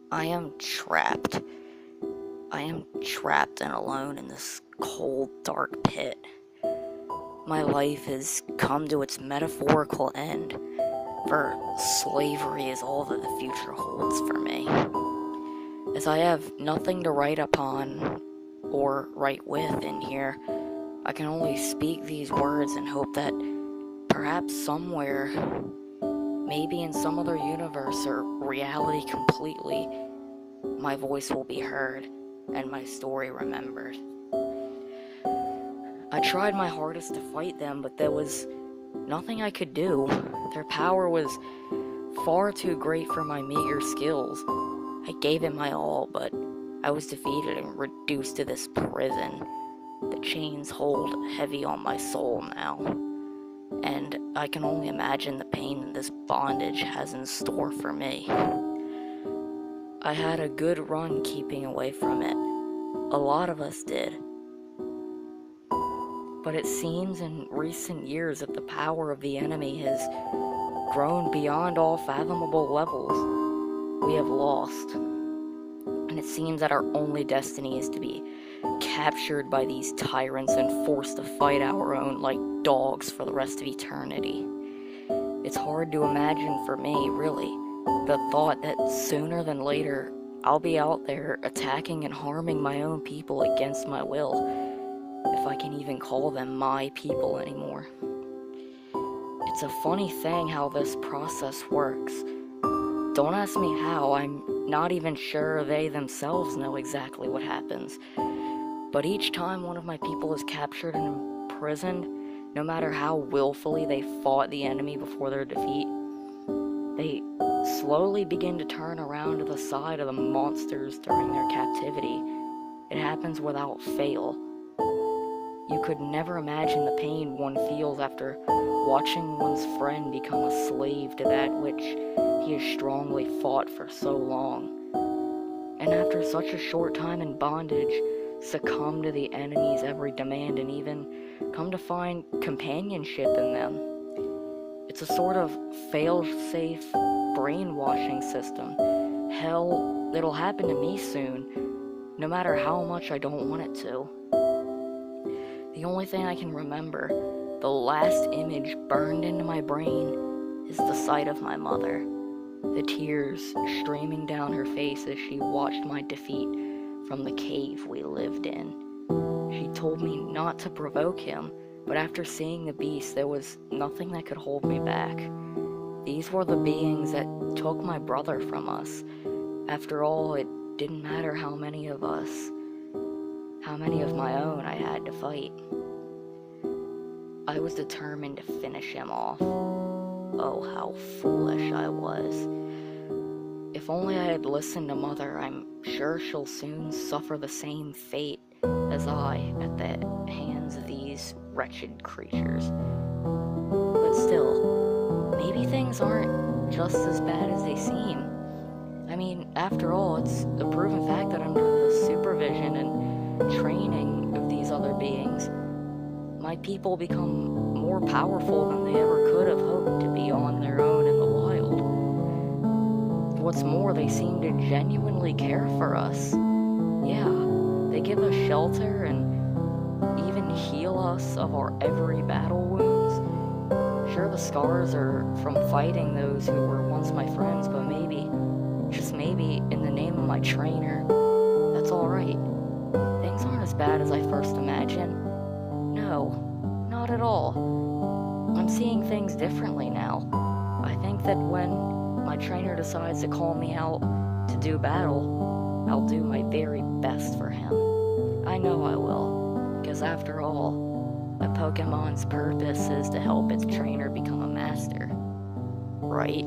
I am trapped. I am trapped and alone in this cold, dark pit. My life has come to its metaphorical end, for slavery is all that the future holds for me. As I have nothing to write upon or write with in here, I can only speak these words and hope that perhaps somewhere, maybe in some other universe or reality completely, my voice will be heard and my story remembered. I tried my hardest to fight them, but there was nothing I could do. Their power was far too great for my meager skills. I gave it my all, but I was defeated and reduced to this prison. The chains hold heavy on my soul now, and I can only imagine the pain this bondage has in store for me. I had a good run keeping away from it. A lot of us did. But it seems in recent years that the power of the enemy has grown beyond all fathomable levels. We have lost. And it seems that our only destiny is to be captured by these tyrants and forced to fight our own like dogs for the rest of eternity. It's hard to imagine for me, really, the thought that sooner than later I'll be out there attacking and harming my own people against my will, if I can even call them my people anymore. It's a funny thing how this process works. Don't ask me how, I'm not even sure they themselves know exactly what happens. But each time one of my people is captured and imprisoned, no matter how willfully they fought the enemy before their defeat, they slowly begin to turn around to the side of the monsters during their captivity. It happens without fail. You could never imagine the pain one feels after watching one's friend become a slave to that which he has strongly fought for so long. And after such a short time in bondage, succumb to the enemy's every demand and even come to find companionship in them. It's a sort of fail-safe brainwashing system. Hell, it'll happen to me soon, no matter how much I don't want it to. The only thing I can remember, the last image burned into my brain, is the sight of my mother. The tears streaming down her face as she watched my defeat from the cave we lived in. She told me not to provoke him, but after seeing the beast, there was nothing that could hold me back. These were the beings that took my brother from us. After all, it didn't matter how many of us, how many of my own I had to fight. I was determined to finish him off. Oh, how foolish I was. If only I had listened to Mother, I'm sure she'll soon suffer the same fate as I at the hands of these wretched creatures. But still, maybe things aren't just as bad as they seem. I mean, after all, it's a proven fact that under the supervision and training of these other beings, my people become more powerful than they ever could have hoped to be on their own in the wild. What's more, they seem to genuinely care for us. Yeah, they give us shelter and even heal us of our every battle wounds. Sure, the scars are from fighting those who were once my friends, but maybe, just maybe, in the name of my trainer, that's alright. Things aren't as bad as I first imagined. No, not at all. I'm seeing things differently now. I think that when my trainer decides to call me out to do battle, I'll do my very best for him. I know I will, because after all, a Pokemon's purpose is to help its trainer become a master, right?